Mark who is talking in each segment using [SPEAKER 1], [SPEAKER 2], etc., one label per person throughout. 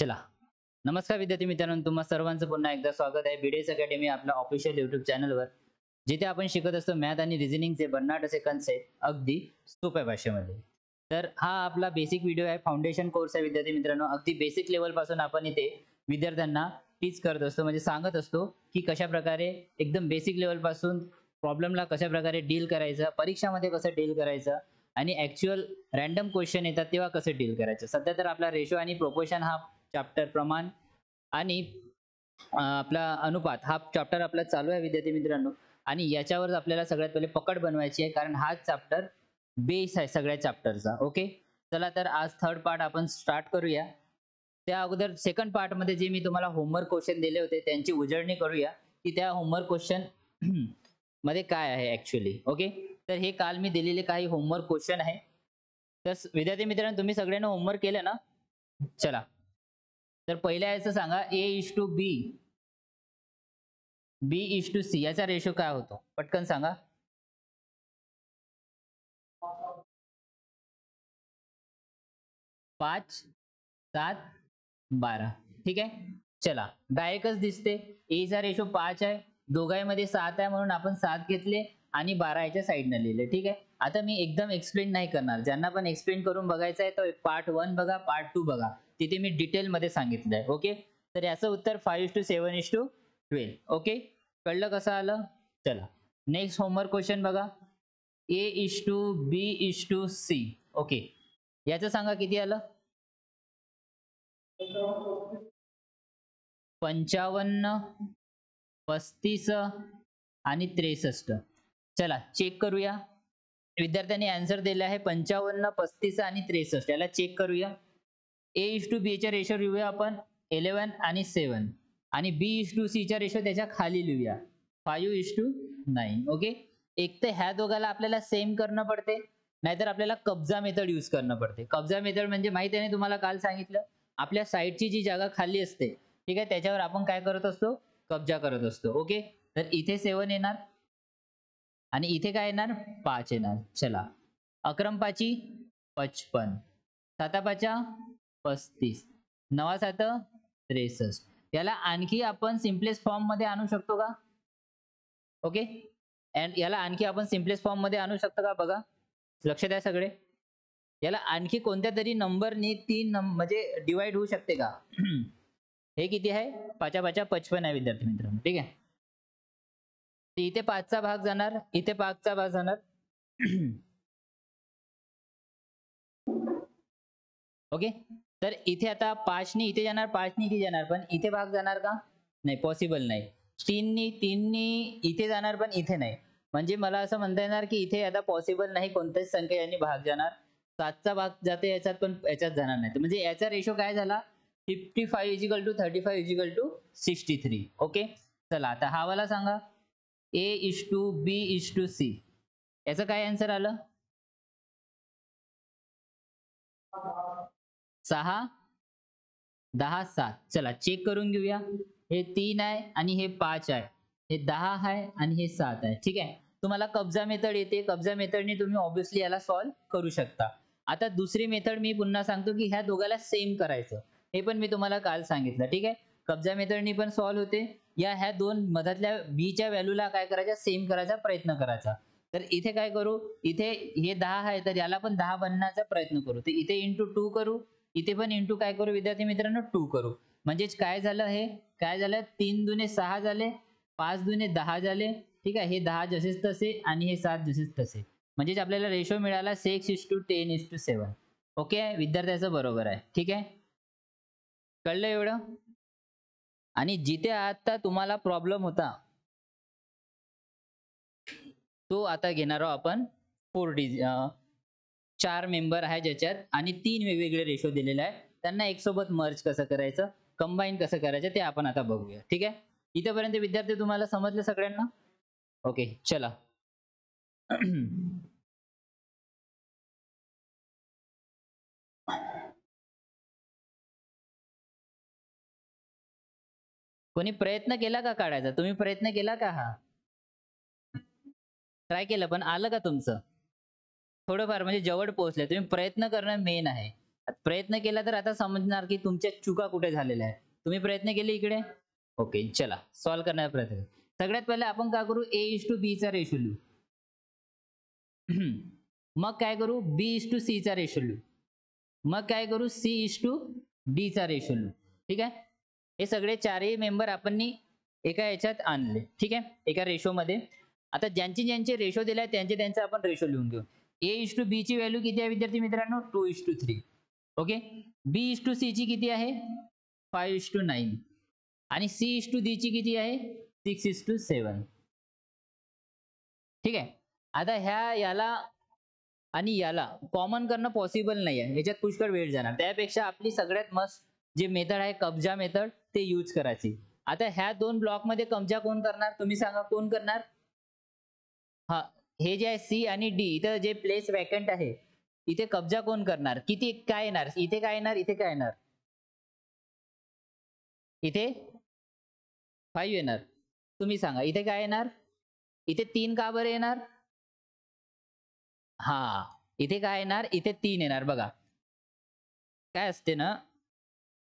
[SPEAKER 1] चला. नमस्कार विद्यार्थी मित्रांनो, तुम्हा सर्वांचं पुन्हा एकदा स्वागत आहे BDS अकॅडमी आपल्या ऑफिशियल YouTube चॅनलवर. जिथे आपण शिकत असतो मॅथ आणि रिझनिंगचे भन्नाट असे कन्सेप्ट अगदी सोप्या भाषेमध्ये. तर हा आपला बेसिक व्हिडिओ आहे, फाउंडेशन कोर्स आहे विद्यार्थी मित्रांनो. अगदी बेसिक लेव्हल पासून आपण इथे विद्यार्थ्यांना टीच करत असतो, म्हणजे सांगत असतो की कशाप्रकारे एकदम बेसिक लेव्हल पासून प्रॉब्लेमला कशाप्रकारे डील करायचं, परीक्षामध्ये कसं डील करायचं आणि ॲक्चुअल रँडम क्वेश्चन येतात तेव्हा कसं डील करायचं. सध्या तर आपला रेशो आणि प्रोपोर्शन हा चॅप्टर प्रमाण आणि आपला अनुपात हा चॅप्टर आपला चालू आहे विद्यार्थी मित्रांनो. आणि याच्यावर आपल्याला सगळ्यात पहिले पकड बनवायची आहे, कारण हा चॅप्टर बेस आहे सगळ्या चॅप्टरचा. ओके, चला तर आज थर्ड पार्ट आपण स्टार्ट करूया. त्या अगोदर सेकंड पार्ट मध्ये जे मी तुम्हाला होमवर्क क्वेश्चन दिले होते त्यांची उजळणी करूया की त्या होमवर्क क्वेश्चन मध्ये काय आहे ऍक्च्युअली. ओके, तर हे काल मी दिलेले काही होमवर्क क्वेश्चन आहे. तर विद्यार्थी मित्रांनो, तुम्ही सगळ्यांना होमवर्क केलं ना? चला, तर पहिल्या याचं सांगा A:B, B:C याचा रेशो काय होतो, पटकन सांगा. 5, 7, 12. ठीक आहे. चला, डायरेक्टच दिसते. A चा रेशो 5 आहे, दोघांमध्ये 7 आहे, म्हणून आपण 7 घेतले आणि 12 याच्या साईडने लिहिले. ठीक आहे. आता मी एकदम एक्सप्लेन नाही करणार, ज्यांना पण एक्सप्लेन करून बघायचं आहे तर पार्ट 1 बघा, पार्ट 2 बघा, तिथे मी डिटेल मध्ये सांगितलं आहे. ओके, तर याचं उत्तर 5:7:12. ओके, कळलं कसं आलं? चला, नेक्स्ट होमवर्क क्वेश्चन बघा. A:B:C. ओके, याचं सांगा किती आलं? 55, 35 आणि 63. चला चेक करूया. विद्यार्थ्यांनी आन्सर दिले आहे 55, 35 आणि 63. याला चेक करूया. A:B च्या रेशो लिहूया आपण 11 आणि 7 आणि B:C च्या रेशो त्याच्या खाली लिहूया 5:9. ओके, एक तर ह्या दोघाला आपल्याला सेम करणं पडते, नाहीतर आपल्याला कब्जा मेथड यूज करणं पडते. कब्जा मेथड म्हणजे माहिती आहे ना तुम्हाला, काल सांगितलं. आपल्या साईडची जी जागा खाली असते, ठीक आहे, त्याच्यावर आपण काय करत असतो? कब्जा करत असतो. ओके, तर इथे 7 येणार आणि इथे काय येणार? 5 येणार. चला, 11:5 55, 7:5 35, 9:7 63. याला आणखी आपण सिम्पलेस्ट फॉर्म मध्ये आणू शकतो का? ओके, अँड याला आणखी आपण सिम्पलेस्ट फॉर्म मध्ये आणू शकतो का? बघा, लक्ष द्या सगळे. याला आणखी कोणत्या तरी नंबरनी 3 म्हणजे डिवाइड होऊ शकते का? हे किती आहे? 5:5 55 आहे विद्यार्थी मित्रांनो. ठीक आहे, इथे 5 चा भाग जाणार, इथे 5 चा भाग जाणार. ओके, तर इथे आता 5 नी इथे जाणार, 5 नी इथे जाणार, पण इथे भाग जाणार का? नाही, पॉसिबल नाही. 3 नी इथे जाणार, पण इथे नाही. म्हणजे मला असं म्हणता येणार की इथे आता पॉसिबल नाही कोणत्याच संख्या यांनी भाग जाणार. 7 चा भाग जाते याच्यात, पण याच्यात जाणार नाही. म्हणजे याचा रेशो काय झाला? 55:35:63. ओके, चला आता हा वाला सांगा. A:B:C. याचं काय आन्सर आलं? 6, 10, 7. चला चेक करून घेऊया. हे 3 आहे आणि हे 5 आहे, हे 10 आहे आणि हे 7 आहे. ठीक आहे, तुम्हाला कब्जा मेथड येते. कब्जा मेथडने तुम्ही ऑब्वियसली याला सॉल्व्ह करू शकता. आता दुसरी मेथड मी पुन्हा सांगतो की ह्या दोघाला सेम करायचं. हे पण मी तुम्हाला काल सांगितलं. ठीक आहे, कब्जा मेथडनी पण सॉल्व्ह होते. ह्या दोन मधातल्या b च्या व्हॅल्यूला काय करायचं? सेम करायचा प्रयत्न करायचा. तर इथे काय करू? इथे हे 10 आहे, तर याला पण 10 बनण्याचा प्रयत्न करू. तर इथे इंटू 2 करू, इथे पण इंटू काय करू विद्यार्थी मित्रांनो? 2 करू. म्हणजेच काय झालं? हे काय झालं? 3 दुने 6 झाले, 5 दुने 10 झाले. ठीक आहे, हे 10 जसेच तसे आणि हे 7 जसेच तसे. म्हणजेच आपल्याला रेशो मिळाला 6:10:7. ओके, विद्यार्थ्याचं बरोबर आहे. ठीक आहे, कळलं एवढं? आणि जिथे आता तुम्हाला प्रॉब्लेम होता तो आता घेणार आहोत आपण 4 मेंबर आहे ज्याच्यात आणि 3 वेगवेगळे रेशो दिलेले आहे. त्यांना एक सोबत मर्ज कसं करायचं, कंबाईन कसं करायचं ते आपण आता बघूया. ठीक आहे, इथेपर्यंत विद्यार्थी तुम्हाला समजले सगळ्यांना? ओके, चला. कोणी प्रयत्न केला का काढायचा? तुम्ही प्रयत्न केला का? हा ट्राय केलं, पण आलं का तुमचं? थोडंफार म्हणजे जवळ पोहोचले. तुम्ही प्रयत्न करणं मेन आहे. प्रयत्न केला तर आता समजणार की तुमच्या चुका कुठे झालेल्या आहेत. तुम्ही प्रयत्न केले इकडे? ओके, चला सॉल्व्ह करण्याचा प्रयत्न करू. सगळ्यात पहिले आपण काय करू, A:B चा रेशो लिहू. मग काय करू, B:C चा रेशो लिहू. मग काय करू, C:D चा रेशो लिहू. ठीक आहे. हे सगळे चारही मेंबर आपण एका याच्यात आणले. ठीक आहे, एका रेशोमध्ये. आता ज्यांची ज्यांचे रेशो दिले त्यांचे त्यांचे आपण रेशो लिहून घेऊ. A:B ची व्हॅल्यू किती आहे विद्यार्थी मित्रांनो? 2:3. ओके. B:C ची किती आहे? 5:9. आणि C:D ची किती आहे? 6:7. ठीक आहे. आता याला आणि याला कॉमन करणं पॉसिबल नाही आहे. याच्यात पुष्कळ वेळ जाणार. त्यापेक्षा आपली सगळ्यात मस्त जे मेथड आहे कब्जा मेथड ते यूज करायची. आता ह्या दोन ब्लॉकमध्ये कब्जा कोण करणार? तुम्ही सांगा कोण करणार? हां, हे जे आहे C आणि D इथं जे प्लेस वॅकंट आहे, इथे कब्जा कोण करणार? किती काय येणार? इथे काय येणार? इथे काय येणार? इथे 5 येणार. तुम्ही सांगा इथे काय येणार? इथे 3 का बरं येणार? हां, इथे काय येणार? इथे 3 येणार बघा. काय असते ना,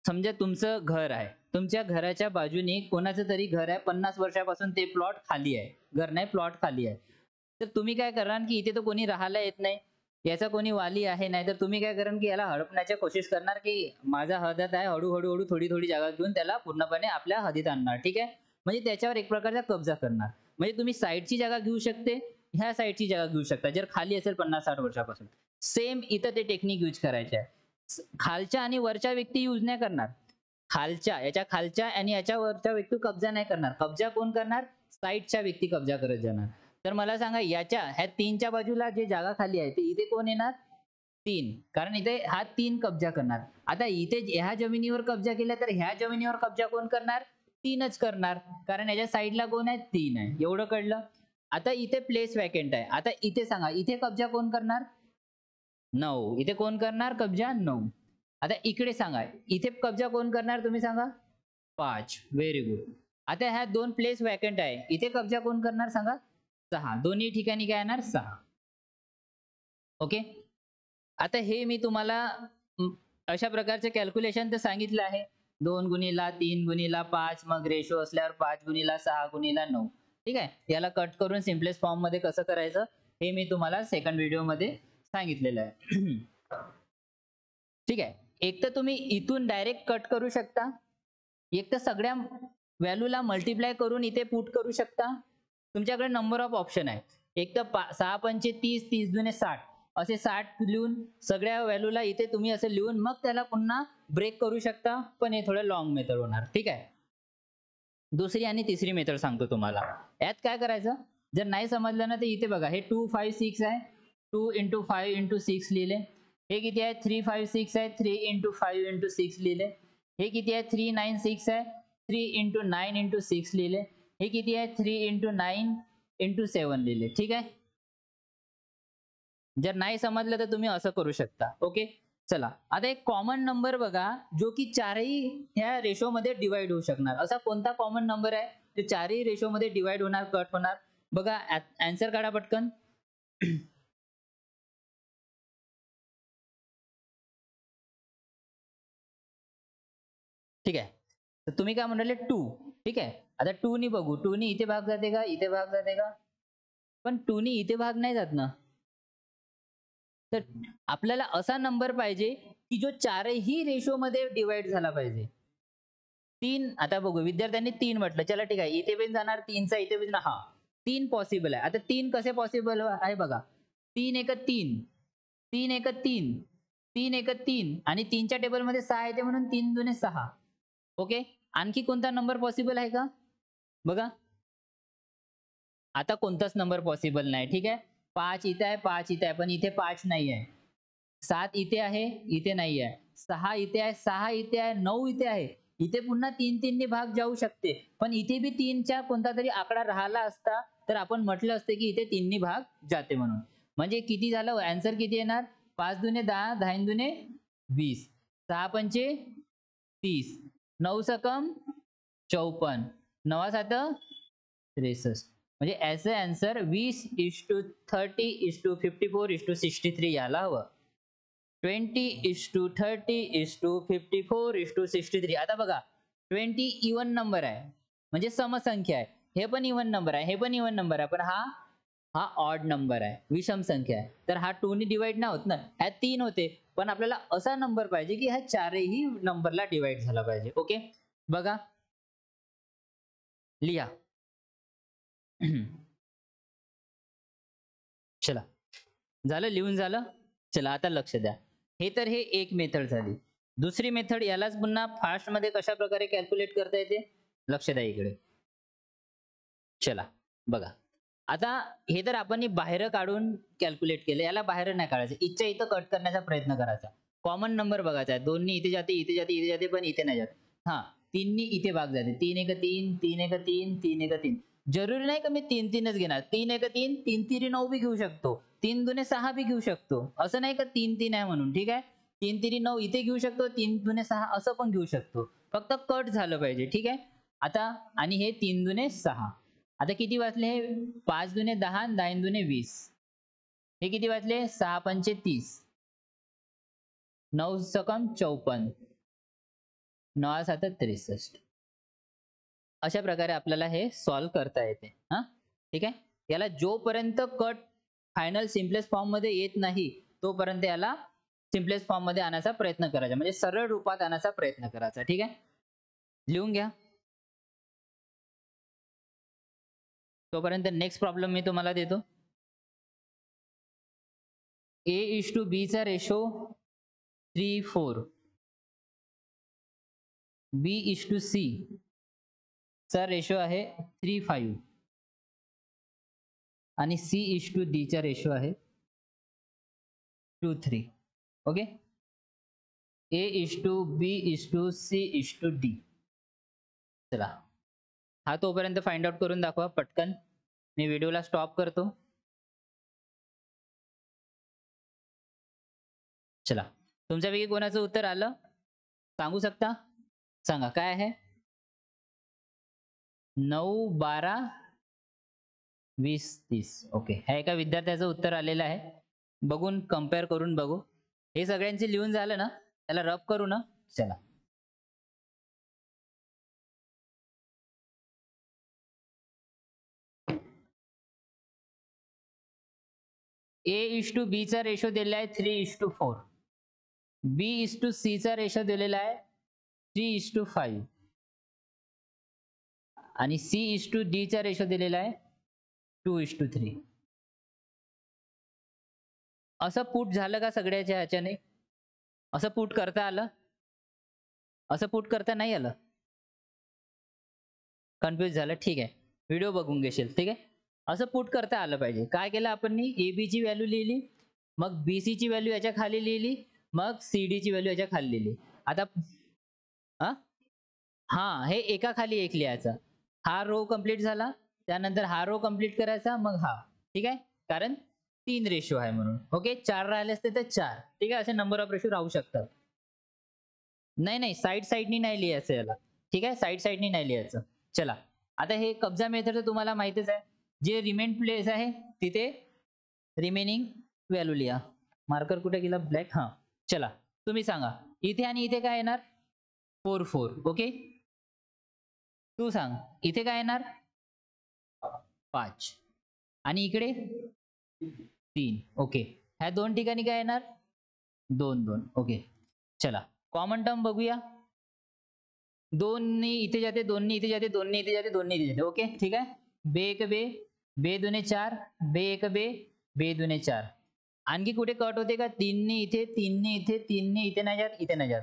[SPEAKER 1] समजा तुमचं घर आहे. तुमच्या घराच्या बाजूने कोणाचं तरी घर आहे 50 वर्षापासून ते प्लॉट खाली आहे. घर नाही प्लॉट खाली आहे. तर तुम्ही काय कराल की इथे तर कोणी राहायला येत नाही. याचा कोणी वाली आहे नाही तर तुम्ही काय कराल की याला हडपण्याची कोशिश करणार की माझा हद्दीत आहे हळू-हळू थोडी-थोडी जागा घेऊन त्याला पूर्णपणे आपल्या हद्दीत आणणार. ठीक आहे. म्हणजे त्याच्यावर एक प्रकारचा कब्जा करणार. म्हणजे तुम्ही साइडची जागा घेऊ शकते, ह्या साइडची जागा घेऊ शकता. जर खाली असेल 50-60 वर्षापासून. सेम इथं ते टेक्निक यूज करायचे आहे. खालच्या आणि वरच्या व्यक्ती यूज नाही करणार. याच्या खालच्या आणि याच्या वरच्या व्यक्ती कब्जा नाही करणार. कब्जा कोण करणार? साइडच्या व्यक्ती कब्जा करत जाणार. तर मला सांगा ह्या 3च्या बाजूला जे जागा खाली आहे, ते इथे कोण येणार? 3. कारण इथे हा 3 कब्जा करणार. आता इथे ह्या जमिनीवर कब्जा केला तर ह्या जमिनीवर कब्जा कोण करणार? 3च करणार. कारण याच्या साइडला कोण आहे? 3 आहे. एवढं कळलं? आता इथे प्लेस वॅकंट आहे. आता इथे सांगा, इथे कब्जा कोण करणार? 9. इथे कोण करणार कब्जा? 9. आता इकडे सांगा, इथे कब्जा कोण करणार तुम्ही सांगा? 5. Very good. आता ह्या 2 प्लेस वॅकंट आहे. इथे कब्जा कोण करणार सांगा? 6. दोन्ही ठिकाणी काय येणार? 6. ओके. आता हे मी तुम्हाला अशा प्रकारचे कॅल्क्युलेशन तर सांगितलं आहे. 2 गुणिला 3 गुणिला 5 मग रेशो असल्यावर 5 गुणिला 6 गुणिला 9. ठीक आहे. याला कट करून सिम्पलेस्ट फॉर्ममध्ये कसं करायचं हे मी तुम्हाला सेकंड व्हिडिओमध्ये सांगितलेलं आहे. ठीक आहे. एक तर तुम्ही इथून डायरेक्ट कट करू शकता. एक तर सगळ्या व्हॅल्यूला मल्टिप्लाय करून इथे पुट करू शकता. तुमच्याकडे नंबर ऑफ ऑप्शन आहे. एक तर 6 पंचे 30, 30 दुने 60 असे 60 लिहून सगळ्या व्हॅल्यूला इथे तुम्ही असं लिहून मग त्याला पुन्हा ब्रेक करू शकता. पण हे थोडं लाँग मेथड होणार. ठीक आहे. दुसरी आणि तिसरी मेथड सांगतो तुम्हाला. यात काय करायचं? जर नाही समजलं ना तर इथे बघा हे 2, 5, 6 आहे. 2 × 5 × 6 लिहिले. हे किती आहे? 3, 5, 6 आहे. 3 × 5 × 6 लिहिले. हे किती आहे? 3, 9, 6 आहे. 3 × 9 × 6 लिहिले. हे किती आहे? 3 × 9 × 7 लिहिले. ठीक आहे. जर नाही समजलं तर तुम्ही असं करू शकता. ओके. चला आता एक कॉमन नंबर बघा जो की चारही ह्या रेशोमध्ये डिवाइड होऊ शकणार. असा कोणता कॉमन नंबर आहे जो चारही रेशोमध्ये डिवाइड होणार, कट होणार? बघा आन्सर काढा पटकन. ठीक आहे. तर तुम्ही काय म्हणाले 2. ठीक आहे. आता 2 नी बघू. 2 नी इथे भाग जाते का? इथे भाग जाते का? पण 2 नी इथे भाग नाही जात ना. तर आपल्याला असा नंबर पाहिजे की जो चारही रेशोमध्ये डिवाइड झाला पाहिजे. 3 आता बघू विद्यार्थ्यांनी 3 म्हटलं. चला ठीक आहे. इथे पण जाणार 3चा इथे पण हां. 3 पॉसिबल आहे. आता 3 कसे पॉसिबल आहे बघा. 3 एक 3, 3 एक 3, 3 एक 3 आणि 3च्या टेबलमध्ये 6 येते म्हणून 3 दुने 6. ओके. आणखी कोणता नंबर पॉसिबल आहे का? बघा. आता कोणताच नंबर पॉसिबल नाही. ठीक आहे. 5 इथे आहे, 5 इथे आहे. पण इथे 5 नाही आहे. 7 इथे आहे, इथे नाही आहे. 6 इथे आहे, 6 इथे आहे, 9 इथे आहे. इथे पुन्हा 3-3 नी भाग जाऊ शकते. पण इथे बी 3चा कोणता तरी आकडा राहिला असता, तर आपण म्हटलं असतं की इथे 3 नी भाग जाते म्हणून. म्हणजे किती झालं? आन्सर किती येणार? 5 दुने 10, 10 दुने 20. 6 पंचे 30. 9 सकम 54. 9 सात 63. म्हणजे ॲज अ आन्सर 20:30:54:63 यायला हवं. 20:30:54:63. आता बघा 20 इवन नंबर आहे म्हणजे समसंख्या आहे. हे पण इवन नंबर आहे, हे पण इवन नंबर आहे, पण हा हा ऑड नंबर आहे, विषम संख्या आहे. तर हा 2 ने डिवाइड नाही होत ना, ह्या 3 होते, पण आपल्याला असा नंबर पाहिजे की ह्या चारही नंबरला डिवाइड झाला पाहिजे. ओके, बघा लिहा. चला, झालं लिहून झालं. चला आता लक्ष द्या. हे एक मेथड झाली. दुसरी मेथड यालाच पुन्हा फास्ट मध्ये कशा प्रकारे कॅल्क्युलेट करता येते, लक्ष द्या इकडे. चला बघा, आता हे तर आपण बाहेर काढून कॅल्क्युलेट केलं, याला बाहेर नाही काढायचं, इथच्या इथं कट करण्याचा प्रयत्न करायचा. कॉमन नंबर बघायचा आहे, दोन्ही इथे जाते इथे जाते इथे जाते, पण इथे नाही जात. हा, 3 इथे भाग जाते, 3 1 3 3 1 3 3 1 3. जरुरी नाही का मी 3 3च घेणार, 3 1 3 3 3 9 बी घेऊ शकतो, 3 2 6 बी घेऊ शकतो. असं नाही का 3 3 आहे म्हणून, ठीक आहे. 3 3 9 इथे घेऊ शकतो, 3 2 6 असं पण घेऊ शकतो, फक्त कट झालं पाहिजे, ठीक आहे. आता आणि हे 3 2 6. आता किती वाचले, 5 दुने 10, 10 दुने 20. हे किती वाचले, 6 पंचे 30, 9 सकम 54, 9 7 63. अशा प्रकारे आपल्याला हे सॉल्व करता येते. हा, ठीक आहे. याला जोपर्यंत कट फायनल सिम्पलेस्ट फॉर्म मध्ये येत नाही तोपर्यंत याला सिम्पलेस्ट फॉर्म मध्ये आणायचा प्रयत्न करायचा, म्हणजे सरळ रूपात आणायचा प्रयत्न करायचा, ठीक आहे. लिहून घ्या. तोपर्यंत नेक्स्ट प्रॉब्लेम मी तुम्हाला देतो. A:B चा रेशो 3:4, B:C चा रेशो आहे 3:5 आणि C:D चा रेशो आहे 2:3. Okay, A:B:C:D. चला, हा तोपर्यंत फाइंड आउट करून दाखवा पटकन. मी व्हिडिओला स्टॉप करतो. चला, तुमच्यापैकी कोणाचं उत्तर आलं सांगू शकता, सांगा काय आहे. 9 12 20 30. ओके, ह्या एका विद्यार्थ्याचं उत्तर आलेलं आहे. बघून कम्पेअर करून बघू. हे सगळ्यांचे लिहून झालं ना, त्याला रफ करू ना. चला, A:B चा रेशो दिलेला आहे 3:4, B:C चा रेशो दिलेला आहे 3:5 आणि C:D चा रेशो दिलेला आहे 2:3. असं पुट झालं का सगळ्याच्या ह्याच्याने, असं पुट करता आलं, असं पुट करता नाही आलं, कन्फ्युज झालं, ठीक आहे. व्हिडिओ बघून घेशील, ठीक आहे. असं पुट करता आलं पाहिजे. काय केलं आपण, AB ची व्हॅल्यू लिहिली, मग BC ची व्हॅल्यू याच्या खाली लिहिली, मग CD ची व्हॅल्यू याच्या खाली लिहिली. आता हा, हे एका खाली एक लिहायचं. हा रो कंप्लीट झाला, त्यानंतर हा रो कंप्लीट करायचा, मग हा, ठीक आहे. कारण 3 रेशो आहे म्हणून. ओके, 4 राहिले असते तर 4, ठीक आहे. असे नंबर ऑफ रेशो राहू शकतात. नाही नाही, साईड साईडनी नाही लिहायचं याला, ठीक आहे. साईड साईडनी नाही लिहायचं. चला, आता हे कब्जा मेथड तुम्हाला माहितीच आहे. जे रिमेन प्लेस आहे तिथे रिमेनिंग व्हॅल्यू लिहा. मार्कर कुठे गेला, ब्लॅक. हा, चला तुम्ही सांगा, इथे आणि इथे काय येणार, 4 4. ओके, तू सांग इथे काय येणार, 5 आणि इकडे 3. ओके, ह्या दोन ठिकाणी काय येणार, 2 2. ओके, चला कॉमन टर्म बघूया. 2 इथे जाते, 2 इथे जाते, 2 इथे जाते, 2 इथे जाते. ओके, ठीक आहे. बे एक बे, बे दुने 4, बे एक बे, बे दुने 4. आणखी कुठे कट होते का, 3 इथे, 3 इथे, 3 इथे नाही जात, इथे नाही जात.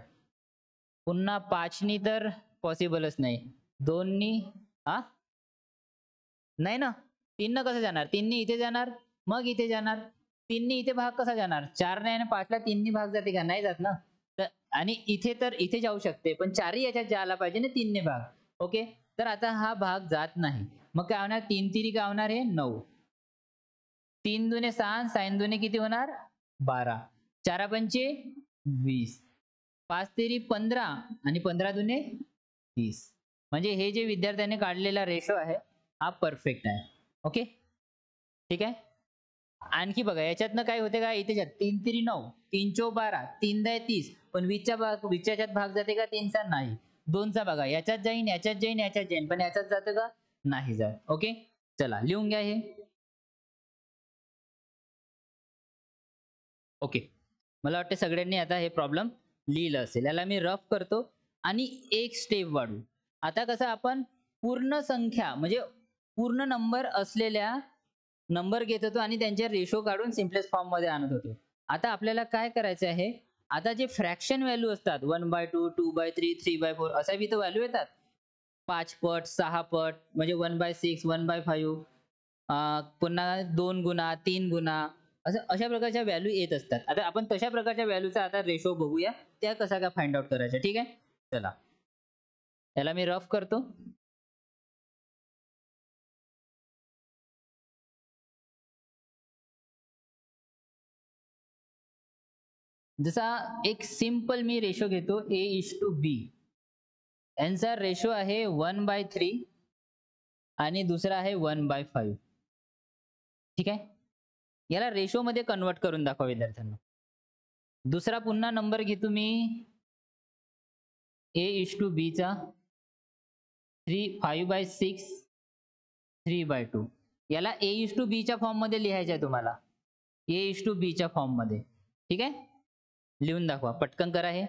[SPEAKER 1] पुन्हा 5 तर पॉसिबलच नाही. 2 हा नाही ना, 3 कसं जाणार, 3 इथे जाणार, मग इथे जाणार, 3 इथे भाग कसा जाणार, 4 आणि 5 ला 3 भाग जाते का, नाही जात ना. तर आणि इथे तर इथे जाऊ शकते, पण 4 याच्यात जायला पाहिजे ना 3 भाग. ओके, तर आता हा भाग जात नाही, मग काय होणार, 3 3 काय होणार, हे 9, 3 दुने 6, 6 दुने किती होणार, 12, 4 पंचे 20, 5 तेरी 15 आणि 15 दुने 30. म्हणजे हे जे विद्यार्थ्यांनी काढलेला रेशो आहे हा परफेक्ट आहे. ओके, ठीक आहे. आणखी बघा याच्यातनं काय होते का, इथे 3 3 9, 3 4 12, 3 10 30, पण 20च्या याच्यात भाग जाते का 3चा? नाही. 2चा बघा याच्यात जाईन, याच्यात जाईन, याच्यात जाईन, पण याच्यात जातं का? नाही जात. ओके, चला लिहून घ्या हे. ओके, मला वाटतं सगळ्यांनी आता हे प्रॉब्लेम लिहिलं असेल. याला मी रफ करतो आणि एक स्टेप वाढू. आता कसं आपण पूर्ण संख्या म्हणजे पूर्ण नंबर असलेल्या नंबर घेत होतो आणि त्यांचे रेशो काढून सिम्पलेस्ट फॉर्म मध्ये आणत होतो. आता आपल्याला काय करायचं आहे, आता जे फ्रॅक्शन व्हॅल्यू असतात 1/2, 2/3, 3/4 अशा बी तर व्हॅल्यू येतात. 5 पट, 6 पट म्हणजे 1/6, 1/5, पुन्हा 2 गुणा, 3 गुणा, असं अशा प्रकारच्या व्हॅल्यू येत असतात. आता आपण तशा प्रकारच्या व्हॅल्यूचा आता रेशो बघूया, त्या कसा काय फाइंड आउट करायच्या. ठीक आहे, चला याला मी रफ करतो. जसा एक सिंपल मी रेशो घेतो A:B. यांचा रेशो आहे 1/3 आणि दुसरा आहे 1/5. ठीक आहे, याला रेशो मध्ये कन्वर्ट करून दाखवा विद्यार्थ्यांना. दुसरा पुन्हा नंबर घेतो मी A:B चा 5/6, 3/2. याला A:B च्या फॉर्म मध्ये लिहायचं आहे तुम्हाला. A:B च्या फॉर्म मध्ये. ठीक आहे, लिहून दाखवा, पटकन करा हे.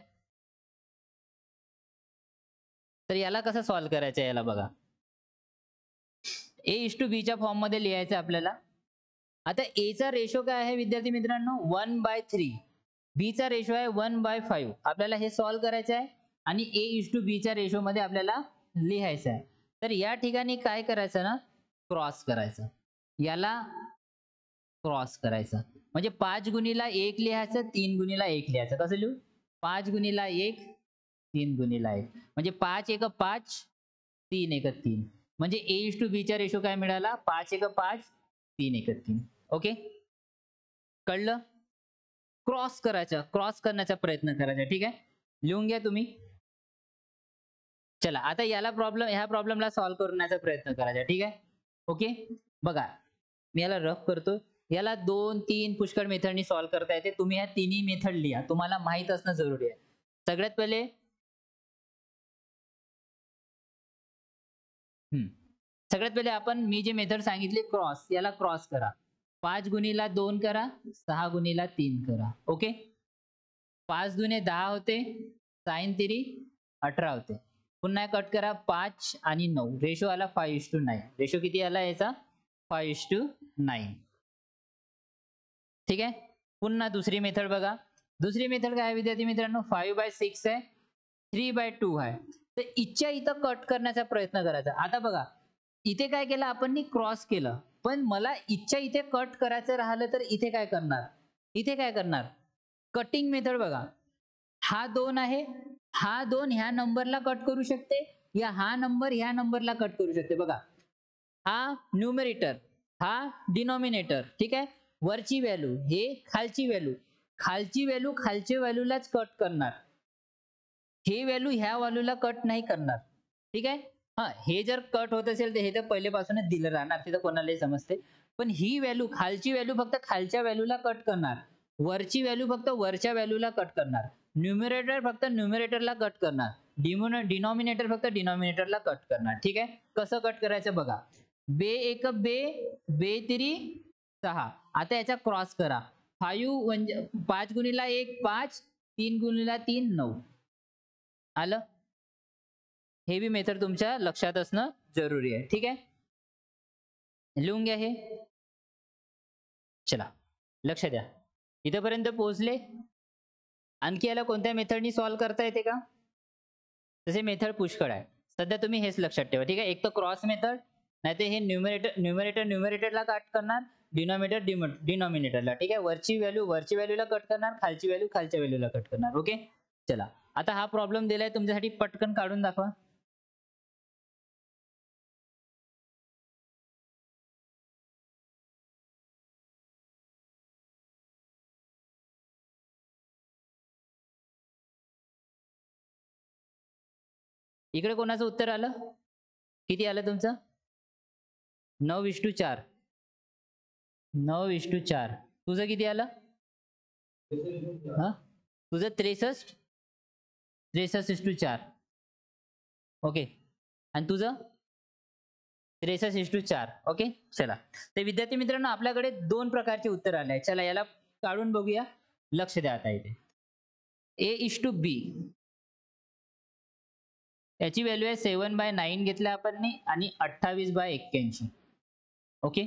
[SPEAKER 1] तर याला कसं सॉल्व्ह करायचं याला बघा. A:B च्या फॉर्म मध्ये लिहायचं आपल्याला. आता A चा रेशो काय आहे विद्यार्थी मित्रांनो? 1/3. B चा रेशो आहे 1/5. आपल्याला हे सॉल्व्ह करायचं आहे आणि A:B च्या रेशो मध्ये आपल्याला लिहायचं आहे. तर या ठिकाणी काय करायचं ना, क्रॉस करायचं. याला क्रॉस करायचं. म्हणजे 5 गुणिला 1 लिहायचं, 3 गुणिला 1 लिहायचं. कसं लिहू? 5 गुणिला 1, 3 गुणिला 1. म्हणजे 5 एक 5, 3 एक 3. म्हणजे A:B चा रेशो काय मिळाला? 5 एक 5, 3 एक 3. ओके, कळलं? क्रॉस करायचा, क्रॉस करण्याचा प्रयत्न करायचा. ठीक आहे, लिहून घ्या तुम्ही. चला आता ह्या प्रॉब्लेमला सॉल्व्ह करण्याचा प्रयत्न करायचा. ठीक आहे, ओके. बघा मी याला रफ करतो. याला 2 3 पुष्कळ मेथडनी सॉल्व्ह करता येते. तुम्ही ह्या तिन्ही मेथड लिहा, तुम्हाला माहित असणं जरुरी आहे. सगळ्यात पहिले सगळ्यात पहिले आपण मी जे मेथड सांगितली क्रॉस, याला क्रॉस करा. 5 गुणिला 2 करा, 6 गुणिला 3 करा. ओके, 5 दुने 10 होते, साइन तिरी 18 होते. पुन्हा कट करा, 5 आणि 9. रेशो आला 5:9. रेशो किती आला याचा? 5:9. ठीक आहे, पुन्हा दुसरी मेथड बघा. दुसरी मेथड काय आहे विद्यार्थी मित्रांनो? 5/6 आहे, 3/2 आहे. तर इथच्या इथं कट करण्याचा प्रयत्न करायचा. आता बघा इथे काय केलं आपण? क्रॉस केलं, पण मला इथच्या इथे कट करायचं राहिलं तर इथे काय करणार? इथे काय करणार? कटिंग मेथड बघा. हा 2 आहे, हा 2 ह्या नंबरला कट करू शकते, या हा नंबर ह्या नंबरला कट करू शकते. बघा हा न्यूमरेटर, हा डिनॉमिनेटर. ठीक आहे, वरची व्हॅल्यू हे खालची व्हॅल्यू, खालची व्हॅल्यू खालच्या व्हॅल्यूलाच कट करणार. हे व्हॅल्यू ह्या व्हॅल्यूला कट नाही करणार. ठीक आहे, हा हे जर कट होत असेल तर हे तर पहिलेपासूनच दिलं राहणार, ते तर कोणालाही समजते. पण ही व्हॅल्यू खालची व्हॅल्यू फक्त खालच्या व्हॅल्यूला कट करणार, वरची व्हॅल्यू फक्त वरच्या व्हॅल्यूला कट करणार, न्यूमरेटर फक्त न्यूमरेटरला कट करणार, डिनॉमिनेटर फक्त डिनॉमिनेटरला कट करणार. ठीक आहे, कसं कट करायचं बघा. बे एक बे, बे तिरी 6. आता याचा क्रॉस करा. 5 म्हणजे 5 गुणिला 1 5, 3 गुणिला 3 9. आलं? हे बी मेथड तुमच्या लक्षात असणं जरुरी आहे. ठीक आहे, लिहून घ्या हे. चला लक्ष द्या, इथपर्यंत पोहोचले. आणखी याला कोणत्या मेथडनी सॉल्व्ह करता येते का? तसे मेथड पुष्कळ आहे. सध्या तुम्ही हेच लक्षात ठेवा. ठीक आहे, एक तर क्रॉस मेथड, नाही तर हे न्यूमरेटरला कट करणार, डिनॉमिनेटर डिनॉमिनेटरला. ठीक आहे, वरची व्हॅल्यूला कट करणार, खालची व्हॅल्यू खालच्या व्हॅल्यूला कट करणार. ओके, चला आता हा प्रॉब्लेम दिलाय तुमच्यासाठी, पटकन काढून दाखवा. इकडे कोणाचं उत्तर आलं? किती आलं तुमचं? 9:4. 9:4. तुझं किती आलं? हा, तुझं 63:4. ओके. आणि तुझं 63:4. ओके. चला, तर विद्यार्थी मित्रांनो, आपल्याकडे दोन प्रकारचे उत्तर आले आहे. चला, याला काढून बघूया. लक्ष द्या आता इथे. A:B, याची व्हॅल्यू आहे 7/9 घेतल्या आपण आणि 28/81. ओके.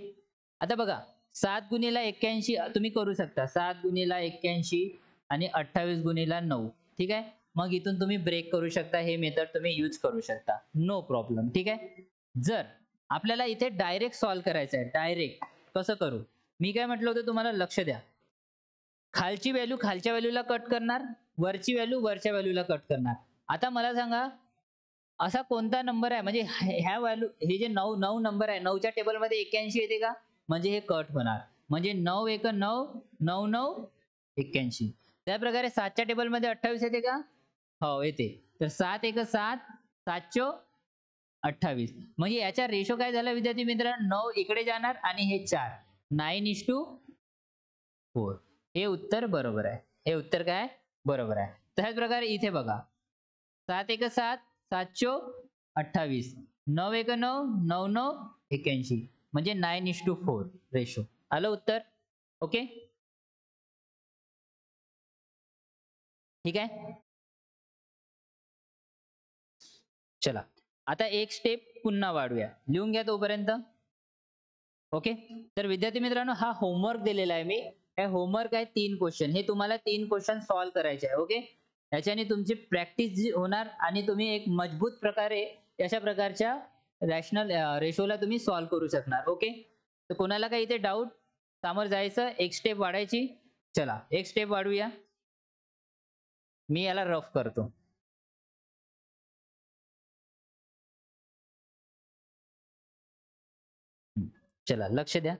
[SPEAKER 1] आता बघा, 7 गुणिला 81 तुम्ही करू शकता. 7 गुणिला 81 आणि 28 गुणिला 9. ठीक आहे. मग इथून तुम्ही ब्रेक करू शकता. हे मेथड तुम्ही यूज करू शकता. No problem. ठीक आहे. जर आपल्याला इथे डायरेक्ट सॉल्व्ह करायचं आहे, डायरेक्ट कसं करू? मी काय म्हटलं होतं तुम्हाला, लक्ष द्या. खालची व्हॅल्यू खालच्या व्हॅल्यूला कट करणार, वरची व्हॅल्यू वरच्या व्हॅल्यूला कट करणार. आता मला सांगा, असा कोणता नंबर आहे, म्हणजे ह्या व्हॅल्यू, हे जे 9 नंबर आहे, 9च्या टेबलमध्ये 81 येते का? म्हणजे हे कट होणार. म्हणजे 9 1 9, 9 9 81. त्या प्रकारे 7च्या टेबलमध्ये 28 येते का? हो, येते. तर 7 1 7, 7 28. म्हणजे याचा रेशो काय झाला विद्यार्थी मित्रांनो? 9 इकडे जाणार आणि हे 4. 9:4. हे उत्तर बरोबर आहे. हे उत्तर काय? बरोबर आहे. त्याच प्रकारे इथे बघा. 7 1 7, 7 28. 9 1 9, 9 9 81. म्हणजे 9:4 रेशो. आलं उत्तर? ओके. ठीक आहे. चला, आता एक स्टेप पुन्हा वाढूया. लिहून घ्या तोपर्यंत. ओके. तर विद्यार्थी मित्रांनो, हा होमवर्क दिलेला आहे मी. हे होमवर्क आहे 3 क्वेश्चन. हे तुम्हाला 3 क्वेश्चन सॉल्व्ह करायचे आहे. ओके. याच्याने तुमची प्रॅक्टिस होणार आणि तुम्ही एक मजबूत प्रकारे अशा प्रकारच्या रॅशनल रेशोला तुम्ही सॉल्व्ह करू शकणार. ओके. तर कोणाला काही इथे डाऊट? समोर जायचं, एक स्टेप वाढायची. चला, एक स्टेप वाढूया. मी याला रफ करतो. चला, लक्ष द्या.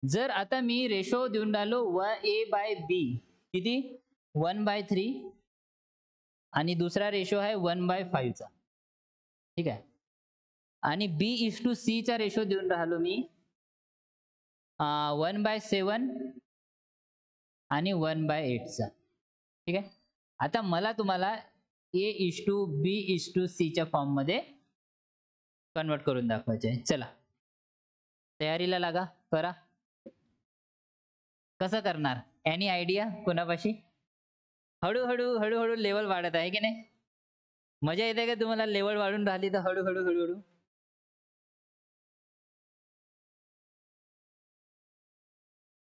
[SPEAKER 1] जर आता मी रेशो देऊन राहिलो A/B, किती? 1/3. आणि दुसरा रेशो आहे 1/5 चा. ठीक आहे. आणि B:C चा रेशो देऊन राहिलो मी 1/7 आणि 1/8 चा. ठीक आहे. आता मला तुम्हाला A:B:C च्या फॉर्म मध्ये कन्वर्ट करून दाखवायचे आहे. चला, तयारीला लागा, करा. कसं करणार? एनी आयडिया कोणापाशी? हळूहळू लेवल वाढत आहे की नाही? मजा येते का तुम्हाला? लेवल वाढून राहिली तर हळूहळू.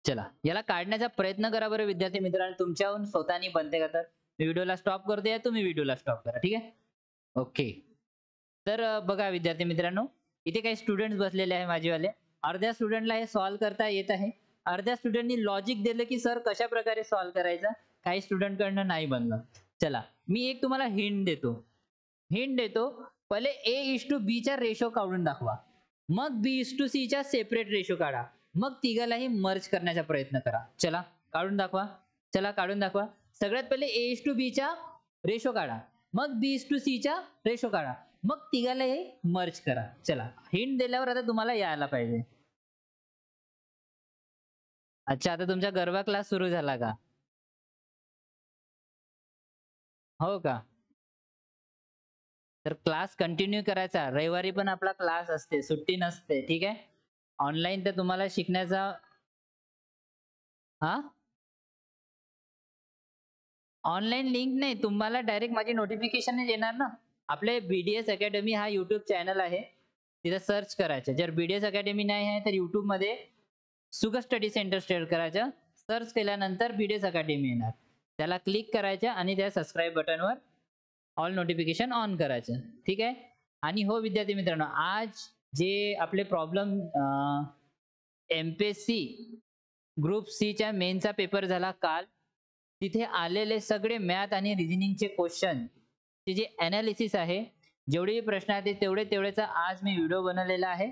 [SPEAKER 1] चला, याला काढण्याचा प्रयत्न करा बरं विद्यार्थी मित्रांनो. तुमच्याहून स्वतःनी बनते का? तर मी व्हिडिओला स्टॉप करते, तुम्ही व्हिडिओला स्टॉप करा. ठीक आहे. ओके. तर बघा विद्यार्थी मित्रांनो, इथे काही स्टुडंट्स बसलेले आहे माझेवाले. अर्ध्या स्टुडंटला हे सॉल्व्ह करता येत आहे. अर्ध्या स्टुडंटनी लॉजिक दिलं की सर कशा प्रकारे सॉल्व्ह करायचं. काही स्टुडंट कडनं नाही बनलं. चला, मी एक तुम्हाला हिंट देतो. पहिले A:B चा रेशो काढून दाखवा. मग B:C चा सेपरेट रेशो काढा. मग तिघालाही मर्ज करण्याचा प्रयत्न करा. चला, काढून दाखवा. चला, काढून दाखवा. सगळ्यात पहिले A:B चा रेशो काढा. मग B:C चा रेशो काढा. मग तिघालाही मर्ज करा. चला, हिंट दिल्यावर आता तुम्हाला यायला पाहिजे. अच्छा, आता तुमचा गरबा क्लास सुरू झाला का? हो का? तर क्लास कंटिन्यू करायचा. रविवारी पण आपला क्लास असते, सुट्टी नसते. ठीक आहे. ऑनलाईन तर तुम्हाला शिकण्याचा हा, ऑनलाईन लिंक नाही, तुम्हाला डायरेक्ट माझी नोटिफिकेशन येणार ना. आपले BDS अकॅडमी हा युट्यूब चॅनल आहे. तिथे सर्च करायचं. जर BDS अकॅडमी नाही आहे तर युट्यूब मध्ये सुगा स्टडी सेंटर सर्च करायचं. सर्च केल्यानंतर BDS अकॅडमी येणार. त्याला क्लिक करायचं आणि त्या सबस्क्राईब बटनवर ऑल नोटिफिकेशन ऑन करायचं. ठीक आहे. आणि हो विद्यार्थी मित्रांनो, आज जे आपले प्रॉब्लेम MPSC ग्रुप सी च्या मेनचा पेपर झाला काल. तिथे आलेले सगळे मॅथ आणि रिझनिंगचे क्वेश्चन, ते जे एनालिसिस आहे, जेवढे प्रश्न आहेत तेवढेचा आज मी व्हिडिओ बनवलेला आहे.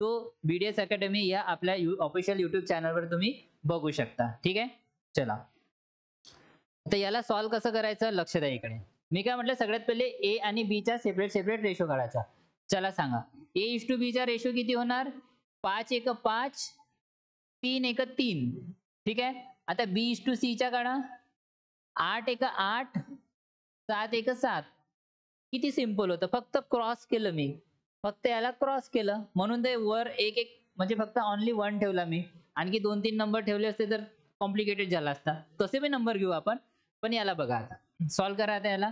[SPEAKER 1] तो BDS अकॅडमी या आपल्या ऑफिशियल युट्यूब चॅनलवर तुम्ही बघू शकता. ठीक आहे. चला, आता याला सॉल्व्ह कसं करायचं, लक्ष द्या इकडे. मी काय म्हटलं, सगळ्यात पहिले A आणि B चा सेपरेट रेशो काढायचा. चला सांगा, A:B चा रेशो किती होणार? 5 1 5 3 एक 3. ठीक आहे. आता बी इज टू सीच्या काढा. 8 एक 8, 7 एक 7. किती सिंपल होतं. फक्त क्रॉस केलं मी. फक्त याला क्रॉस केलं. म्हणून ते वर एक एक म्हणजे फक्त ओन्ली 1 ठेवला मी. आणखी 2-3 नंबर ठेवले असते तर कॉम्प्लिकेटेड झाला असता. तसे बी नंबर घेऊ आपण. पण याला बघा आता. सॉल्व्ह करा आता याला.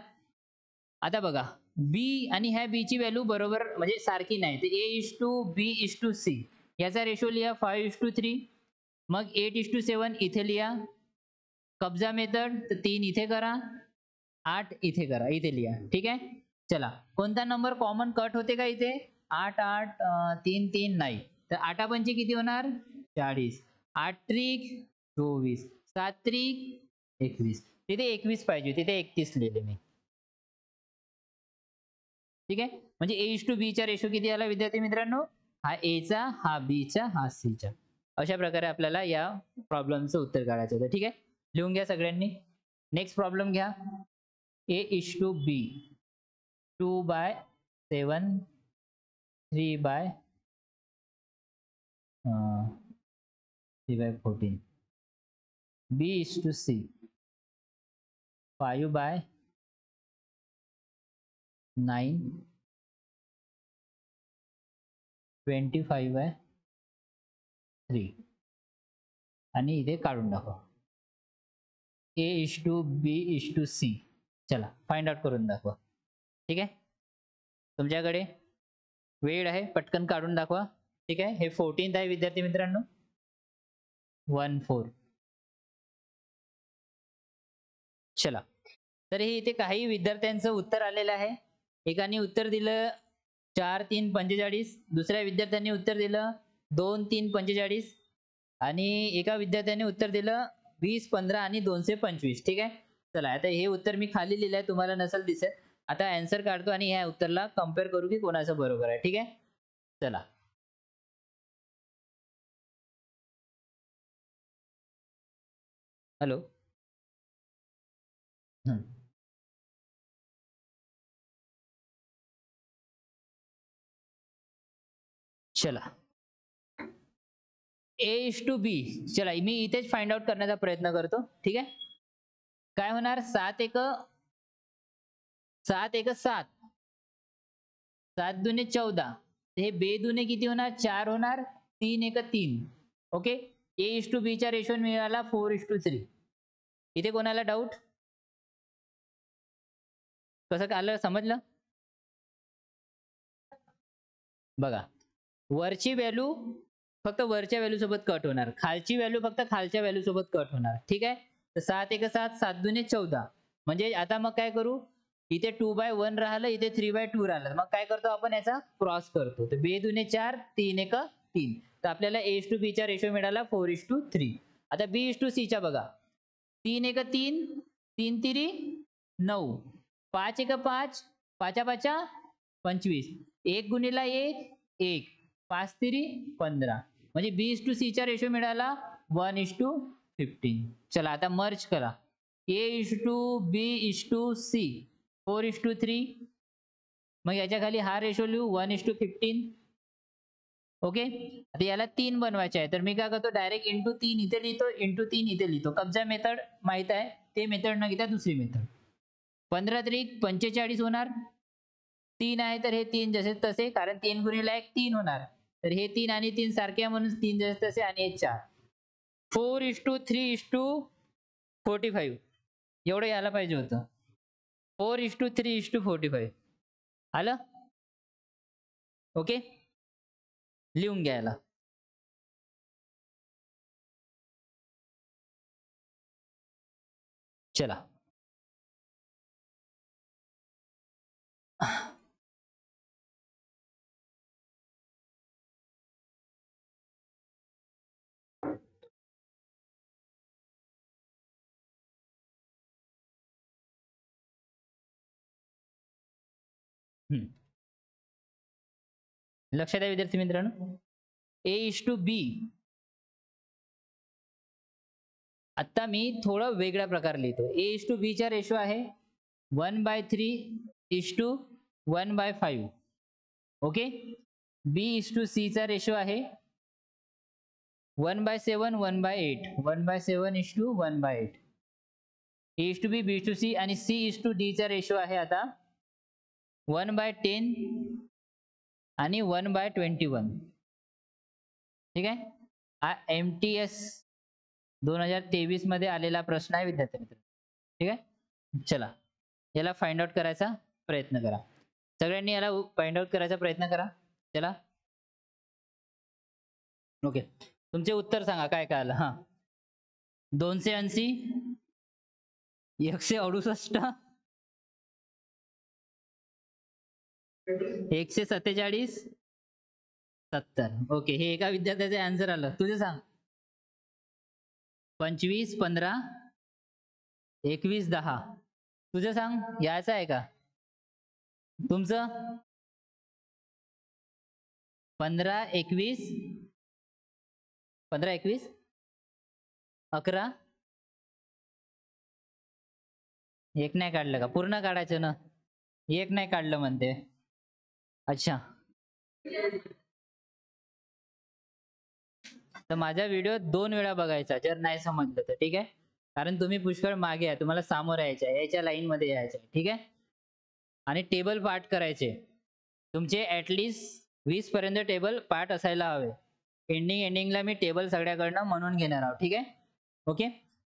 [SPEAKER 1] आता बघा बी आणि ह्या बी ची व्हॅल्यू बरोबर म्हणजे सारखी नाही. तर A:B:C याचा रेशो लिहा 5:3. मग 8:7 इथे लिहा. कब्जा मेथड तर 3 इथे करा. 8 इथे करा. इथे लिहा. ठीक आहे. चला कोणता नंबर कॉमन कट होते का इथे? 8 8 3 3 नाही. तर 8 पंचे किती होणार? 40. 8 त्रिक 24. 7 त्रिक 21. तिथे 21 पाहिजे. तिथे 31 लिहिले मी. ठीक आहे. म्हणजे A:B चा रेशो किती आला विद्यार्थी मित्रांनो? हा A चा, हा B चा, हा C चा. अशा प्रकारे आपल्याला या प्रॉब्लेमचं उत्तर काढायचं होतं. ठीक आहे. लिहून घ्या सगळ्यांनी. नेक्स्ट प्रॉब्लेम घ्या. A:B 2/7 3/14. B:C 5/9 25/3 आणि इथे काढून दाखवा. A:B:C. चला फाइंड आउट करून दाखवा. ठीक आहे. तुमच्याकडे वेळ आहे, पटकन काढून दाखवा. ठीक आहे. हे 14th आहे विद्यार्थी मित्रांनो. 14. चला तर हे इथे काही विद्यार्थ्यांचं उत्तर आलेलं आहे. एकाने उत्तर दिलं 4 3 45. दुसऱ्या विद्यार्थ्यांनी उत्तर दिलं 2 3 45 आणि एका विद्यार्थ्याने उत्तर दिलं 20 15 आणि 225. ठीक आहे. चला आता हे उत्तर मी खाली लिहिलंय, तुम्हाला नसेल दिसत. आता आन्सर काढतो आणि ह्या उत्तरला कम्पेअर करू की कोणाचं बरोबर आहे. ठीक आहे. चला हॅलो. चला A:B. चला मी इथेच फाइंड आउट करण्याचा प्रयत्न करतो. ठीक आहे. काय होणार? 7 एक 7 एक 7. 7 दुने 14. हे बेदुने किती होणार? 4 होणार. 3 एक 3. ओके. A:B चा रेशो मिळाला 4:3. इथे कोणाला डाऊट? कसं आलं समजलं? बघा वरची व्हॅल्यू फक्त वरच्या व्हॅल्यू सोबत कट होणार. खालची व्हॅल्यू फक्त खालच्या व्हॅल्यू सोबत कट होणार. ठीक आहे. तर 7 एक 7, 7 दुने 14. म्हणजे आता मग काय करू? इथे 2/1 राहिलं, इथे 3/2 राहिलं. मग काय करतो आपण याचा क्रॉस करतो. तर बे दुने 4, 3 एक 3. तर आपल्याला A:B चा रेशो मिळाला 4:3. आता B:C चा बघा. 3 एक 3, 3 तिरी 9. 5 एक 5, 5 5 25. 1 गुणिला 1 1. 5 तिरी 15. म्हणजे B:C चा रेशो मिळाला 1:15. चला आता मर्ज करा. A:B:C 4:3. मग याच्या खाली हा रेशो लिहू 1:15. ओके. आता याला 3 बनवायचे आहे. तर मी काय करतो डायरेक्ट इंटू 3 इथे लिहितो, इंटू 3 इथे लिहितो. कब्जा मेथड माहित आहे. ते मेथड न घेता दुसरी मेथड. 15 त्रिक 45 होणार. 3 आहे तर हे 3 जसे तसे, कारण 3 गुणिले 1 3 होणार. तर हे 3 आणि 3 सारखे आहे म्हणून 3 जसे तसे आणि हे 4. 4:3:45 एवढं यायला पाहिजे होतं. 4:3:45 आलं. ओके. लिहून घ्यायला. चला लक्षात आहे विद्यार्थी मित्रांनो. A:B. आता मी थोडं वेगळ्या प्रकारे लिहितो. A:B चा रेशो आहे 1/3:1/5. ओके. B:C चा रेशो आहे 1/7 1/8 1/7 is to 1/8 A is to B B is to C आणि सी इज टू डी चा रेशो आहे आता 1/10 आणि 1/21. ठीक आहे. हा MTS 2023 मध्ये आलेला प्रश्न आहे विद्यार्थी मित्र. ठीक आहे. चला याला फाइंड आउट करायचा प्रयत्न करा. सगळ्यांनी याला फाइंड आउट करायचा प्रयत्न करा. चला. ओके. तुमचे उत्तर सांगा काय काय आलं. हा 280 168 147 70. ओके हे एका विद्यार्थ्याचे आन्सर आलं. तुझे सांग. 25 15 21 10. तुझं सांग यायचं आहे का तुमचं 15 21 15 21 11 एक नाही काढलं का पूर्ण काढायचं ना एक नाही काढलं म्हणते. अच्छा तर माझा व्हिडिओ 2 वेळा बघायचा जर नाही समजलं तर. ठीक आहे. कारण तुम्ही पुष्कळ मागे आहे तुम्हाला सामोर यायचं आहे याच्या लाईन मध्ये यायचं आहे. ठीक आहे. आणि टेबल पाठ करायचे तुमचे ऍटलिस्ट 20 पर्यंत टेबल पाठ असायला हवे. एंडिंगला मी टेबल सगळ्याकडनं म्हणून घेणार आहोत. ठीक आहे. ओके.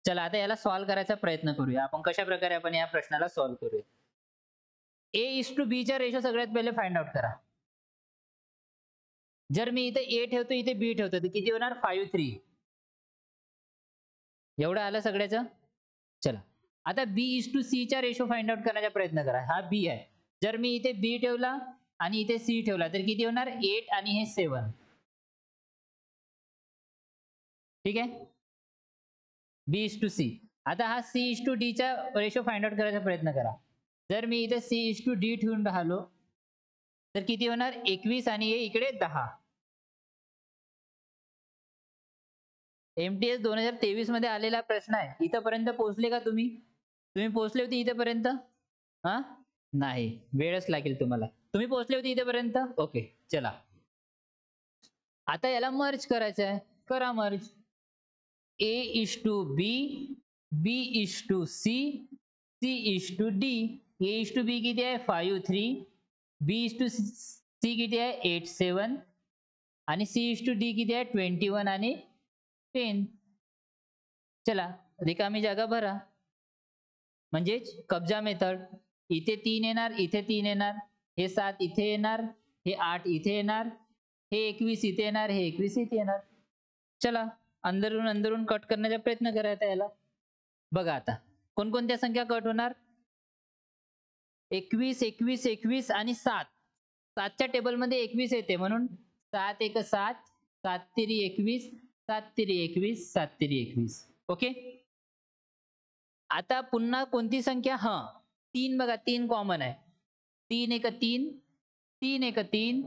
[SPEAKER 1] चला आता याला सॉल्व्ह करायचा प्रयत्न करूया. आपण कशा प्रकारे आपण या प्रश्नाला सॉल्व्ह करूया. ए इज टू बी चा रेशो सगळ्यात पहिले फाइंड आउट करा. जर मी इथे ए ठेवतो इथे बी ठेवतो तर किती होणार 5 3. एवढं आलं सगळ्याचं. चला आता बी इज टू सी चा रेशो फाइंड आउट करण्याचा प्रयत्न करा. हा बी आहे. जर मी इथे बी ठेवला आणि इथे सी ठेवला तर किती होणार 8 आणि हे 7. ठीक आहे. बी इज टू सी. आता हा सी इज टू डी चा रेशो फाइंड आउट करायचा प्रयत्न करा. जर मी इथे सी इज टू डी ठेवून राहिलो तर किती होणार 21 आणि हे इकडे 10. MTS 2023 मध्ये आलेला प्रश्न आहे. इथपर्यंत पोहोचले का तुम्ही पोहोचले होते इथपर्यंत. हा नाही वेळच लागेल तुम्हाला. तुम्ही पोहोचले होते इथपर्यंत. ओके चला आता याला मर्ज करायचं आहे. करा merge. A is to B, B is to C, C is to D. A is to B किती आहे 5 3, B is to C किती आहे 8 7 आणि C is to D किती आहे 21 आणि 10. चला रिकामी जागा भरा. म्हणजेच कब्जा मेथड. इथे 3 येणार इथे 3 येणार हे 7 इथे येणार हे 8 इथे येणार हे 21 इथे येणार हे 21 इथे येणार. चला अंदरून कट करण्याचा प्रयत्न करायचा याला. बघा आता कोणकोणत्या संख्या कट होणार 21 21 21 आणि 7. 7च्या टेबलमध्ये 21 येते म्हणून 7 1 7 7 3 21 7 3 21 7 3 21. ओके. आता पुन्हा कोणती संख्या 3 बघा 3 कॉमन आहे. 3 1 3 3 1 3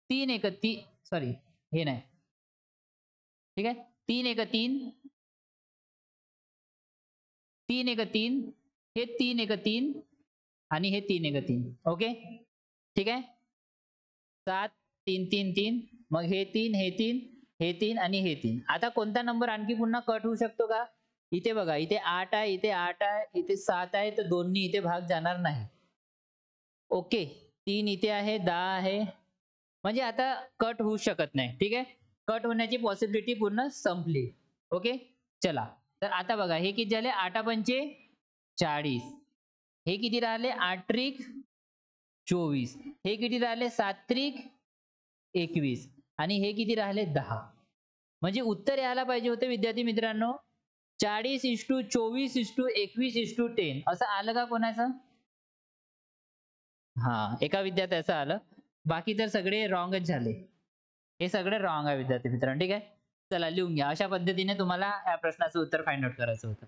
[SPEAKER 1] 3 1 3 सॉरी हे नाही. ठीक आहे. 3 1 3 3 1 3 हे 3 1 3 आणि हे 3 1 3. ओके. ठीक आहे. 7 3 3 3 मग हे 3 हे 3 हे 3 आणि हे 3. आता कोणता नंबर आणखी पुन्हा कट होऊ शकतो का इथे बघा इथे 8 आहे इथे 8 आहे इथे 7 आहे तर दोन्ही इथे भाग जाणार नाही. ओके. 3 इथे आहे 10 आहे म्हणजे आता कट होऊ शकत नाही. ठीक आहे. कट होण्याची पॉसिबिलिटी पूर्ण संपली. ओके. चला तर आता बघा हे किती झाले 8 पंचे 40. हे किती राहिले 8 त्रिक 24. हे किती राहिले 7 त्रिक 21 आणि हे किती राहिले 10. म्हणजे उत्तर यायला पाहिजे होते विद्यार्थी मित्रांनो 40:24:21:10 असं आलं का कोणाचं. एका विद्यार्थ्याचं आलं. बाकी तर सगळे रॉंगच झाले. हे सगळे रॉंग आहे विद्यार्थी मित्रांनो. ठीक आहे. चला लिहून घ्या. अशा पद्धतीने तुम्हाला या प्रश्नाचं उत्तर फाइंड आउट करायचं होतं.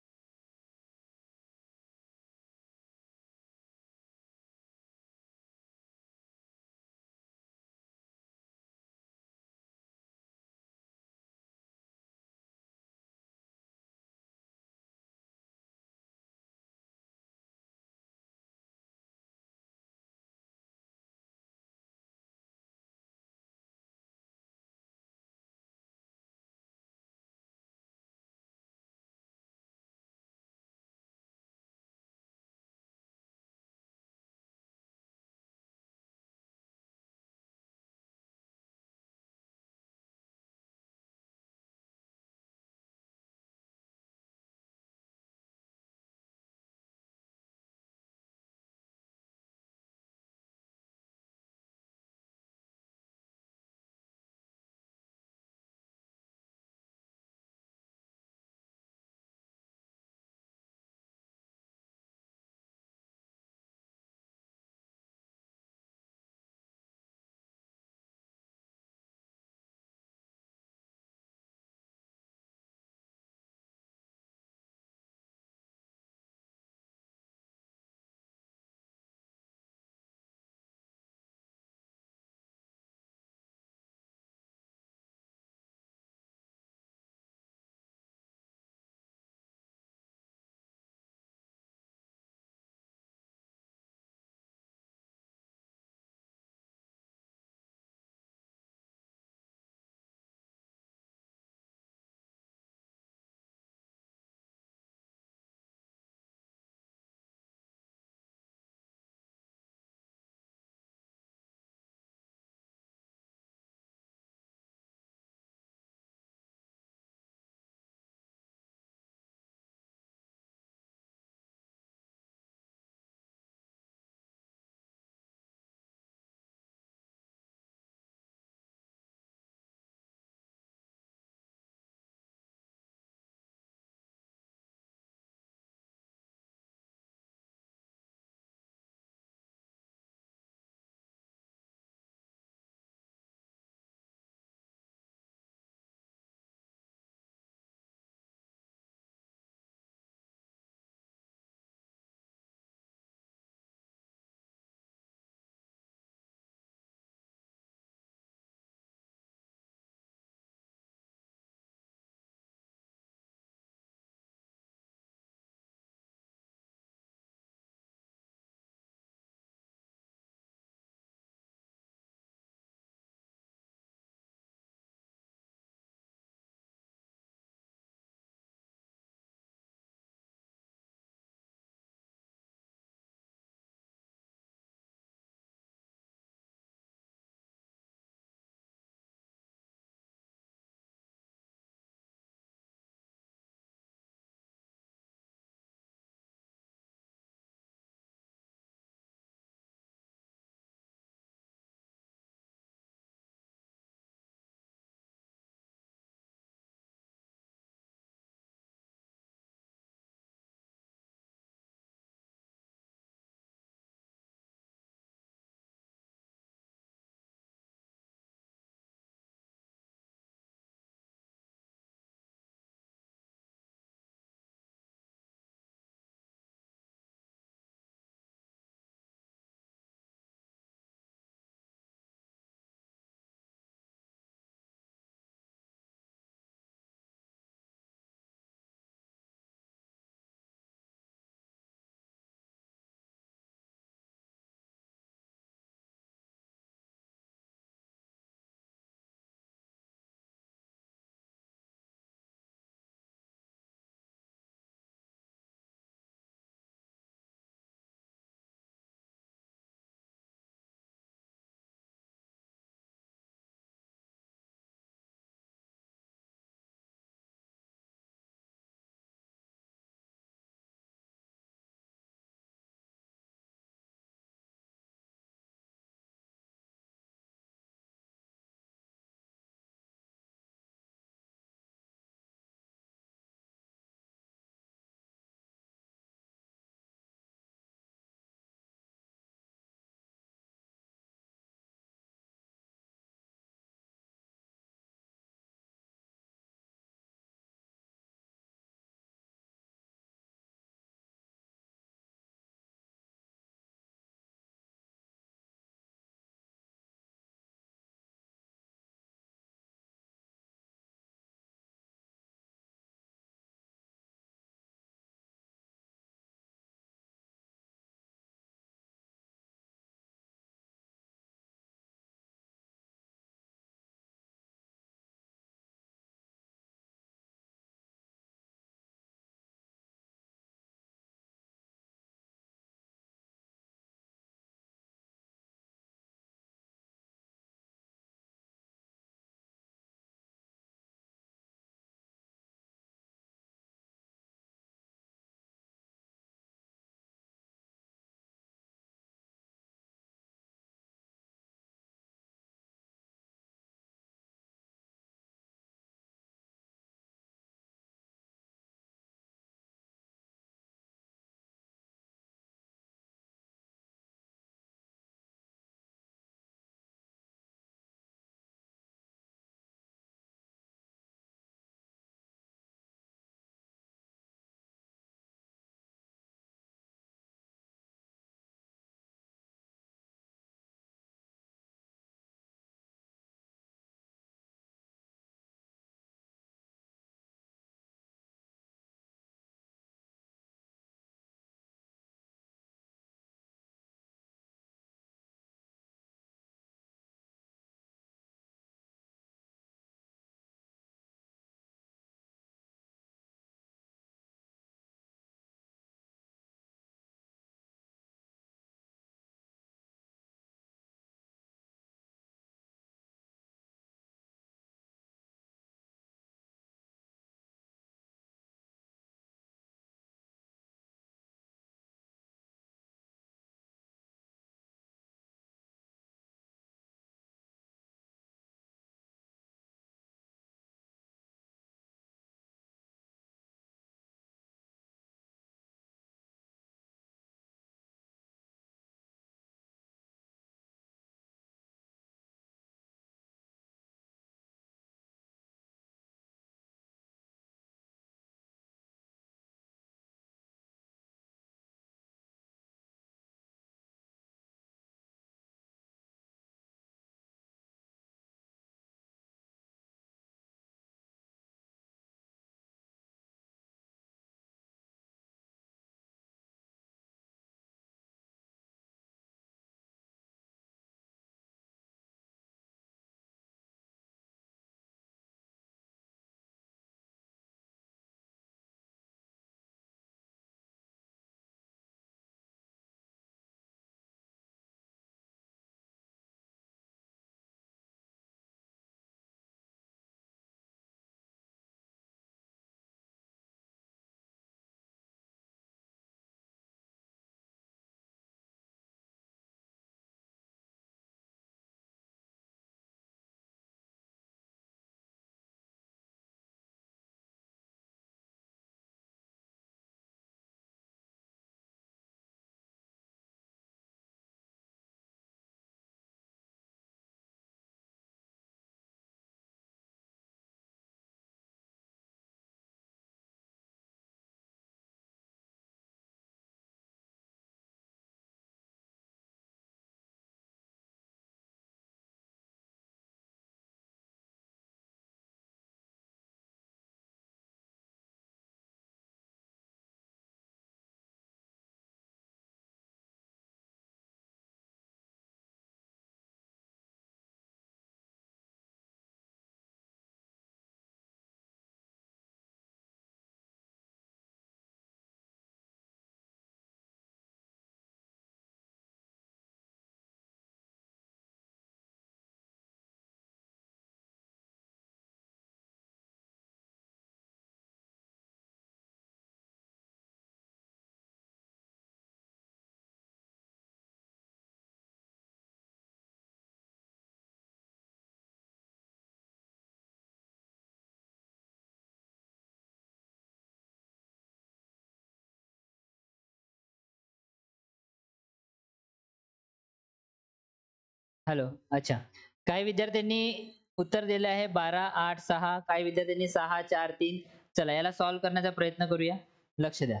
[SPEAKER 1] हॅलो, अच्छा. काही विद्यार्थ्यांनी उत्तर दिले आहे 12, 8, 6. काही विद्यार्थ्यांनी 6, 4, 3. चला याला सॉल्व्ह करण्याचा प्रयत्न करूया. लक्ष द्या.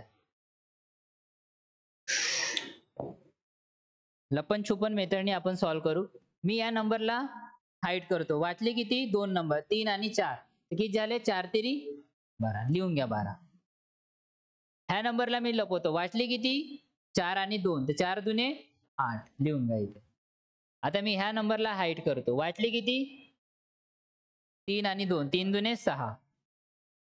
[SPEAKER 1] लपन-छुपन मेथडने आपण सॉल्व्ह करू. मी या नंबरला हाईड करतो. वाचले किती? 2 नंबर 3 आणि 4. किती झाले? 4 तेरी 12. लिहून घ्या 12. ह्या नंबरला मी लपवतो. वाचले किती? 4 आणि 2. तर 4 दुने 8. लिहून घ्या इथे. आता मी ह्या नंबरला हाईड करतो. वाचले किती? 3 आणि 2. 3 दुने 6.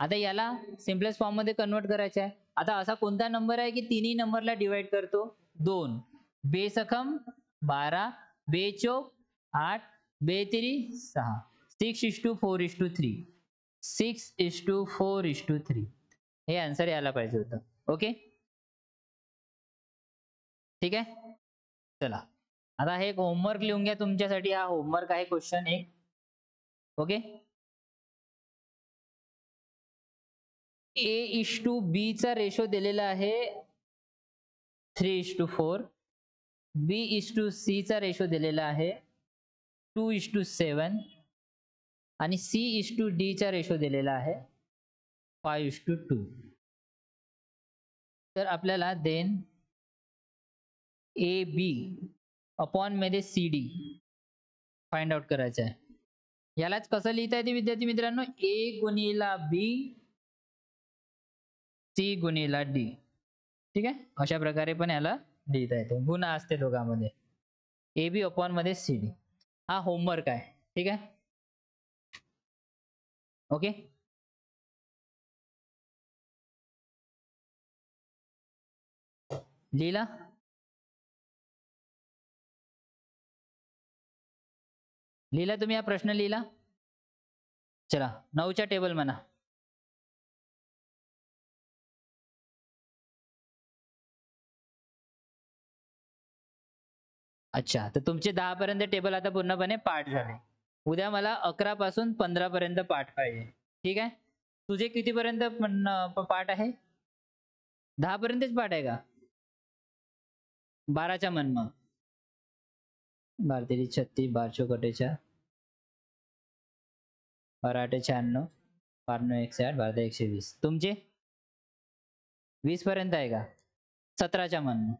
[SPEAKER 1] आता याला सिम्पलेस्ट फॉर्म मध्ये कन्वर्ट करायचे आहे. आता असा कोणता नंबर आहे की तिन्ही नंबरला डिवाइड करतो? 2. बेसखम 12, बेचोक 8, बेतिरी 6. 6:4:3. 6:4:3. हे आन्सर यायला पाहिजे होतं. ओके, ठीक आहे. चला आता हे एक होमवर्क लिहून घ्या तुमच्यासाठी. हा होमवर्क आहे क्वेश्चन एक. ओके, A:B चा रेशो दिलेला आहे 3:4. B:C चा रेशो दिलेला आहे 2:7 आणि C:D चा रेशो दिलेला आहे 5:2. तर आपल्याला देन AB अपॉन मध्ये CD फाइंड आउट करायचं आहे. यालाच कसं लिहिता येते विद्यार्थी मित्रांनो? A गुणिला B, C गुणिला D. ठीक आहे, अशा प्रकारे पण याला लिहिता येते. गुण असते दोघांमध्ये. AB अपॉन मध्ये CD. हा होमवर्क आहे. ठीक आहे, ओके. लिहिला? लिहिला तुम्ही हा प्रश्न लिहिला? चला 9च्या टेबल म्हणा. अच्छा, तर तुमचे 10 पर्यंत टेबल आता पूर्णपणे पाठ झाले. उद्या मला 11 पासून 15 पर्यंत पाठ पाहिजे. ठीक आहे, तुझे किती पर्यंत पाठ आहे? 10 पर्यंतच पाठ आहे का? 12च्या म्हण मग. 12 तेरी 36, 12 चौक 48, 12 8 96, 12 9 108, 12 120. तुमचे 20 पर्यंत आहे का? 17च्या म्हण.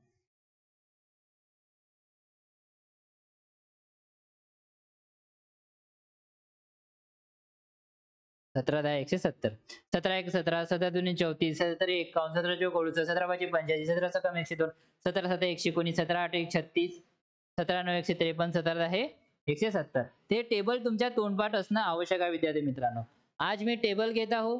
[SPEAKER 1] 17 10 170. 17 1 17, 17 2 34, 17 51, 17 चौक 48, 17 5 85, 17 6 102, 17 7 119, 17 8 1 36, 17 9 153, 17 10 170. ते टेबल तुमच्या तोंडपाठ असणं आवश्यक आहे विद्यार्थी मित्रांनो. आज मी टेबल घेत आहो.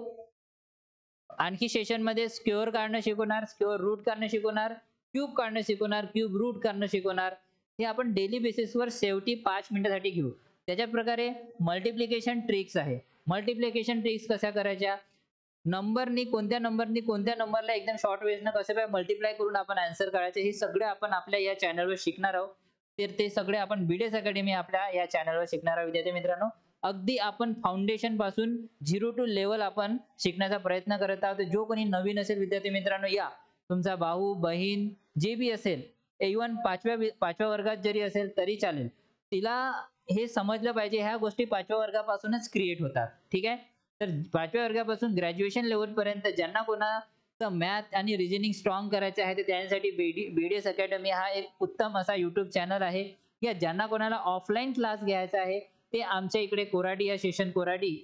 [SPEAKER 1] आणखी सेशन मध्ये स्क्वेअर काढणं शिकवणार, स्क्वेअर रूट काढणं शिकवणार, क्यूब काढणं शिकवणार, क्यूब रूट काढणं शिकवणार. हे आपण डेली बेसिसवर शेवटी 5 मिनिटासाठी घेऊ. त्याच्या प्रकारे मल्टिप्लिकेशन ट्रिक्स आहे. मल्टिप्लिकेशन ट्रिक्स कशा करायच्या? नंबरनी कोणत्या नंबरला एकदम शॉर्ट वेजनं कसं काय मल्टिप्लाय करून आपण आन्सर काढायचे, हे सगळे आपण आपल्या या चॅनलवर शिकणार आहोत. तर ते सगळे आपण BDS अकॅडमी आपल्या या चॅनलवर शिकणार आहोत विद्यार्थी मित्रांनो. अगदी आपण फाउंडेशन पासून 0 टू लेवल आपण शिकण्याचा प्रयत्न करत आहोत. जो कोणी नवीन असेल विद्यार्थी मित्रांनो, या तुमचा भाऊ बहीण जे बी असेल, इव्हन 5व्या वर्गात जरी असेल तरी चालेल, तिला हे समजलं पाहिजे. ह्या गोष्टी 5व्या वर्गापासूनच क्रिएट होतात. ठीक आहे, तर 5व्या वर्गापासून ग्रॅज्युएशन लेवल पर्यंत ज्यांना कोणाचं मॅथ आणि रिजनिंग स्ट्रॉंग करायचं आहे, तर त्यांच्यासाठी BDS अकॅडमी हा एक उत्तम असा YouTube चॅनल आहे. या ज्यांना कोणाला ऑफलाईन क्लास घ्यायचा आहे, ते आमच्या इकडे कोराडी या सेशन कोराडी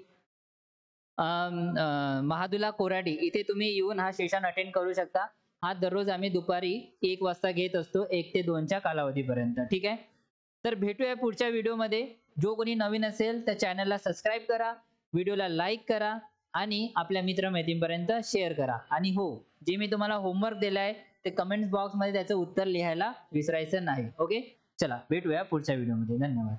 [SPEAKER 1] महादुला कोराडी इथे तुम्ही येऊन हा सेशन अटेंड करू शकता. हा दररोज आम्ही दुपारी 1 वाजता घेत असतो, 1 ते 2च्या कालावधीपर्यंत. ठीक आहे, तर भेटूया पुढच्या व्हिडिओमध्ये. जो कोणी नवीन असेल त्या चॅनलला सबस्क्राईब करा, व्हिडिओला लाईक करा आणि आपल्या मित्रमैत्रिणींपर्यंत शेअर करा. आणि हो, जे मी तुम्हाला होमवर्क दिलाय ते कमेंट्स बॉक्समध्ये त्याचं उत्तर लिहायला विसरायचं नाही. ओके, चला भेटूया पुढच्या व्हिडिओमध्ये. धन्यवाद.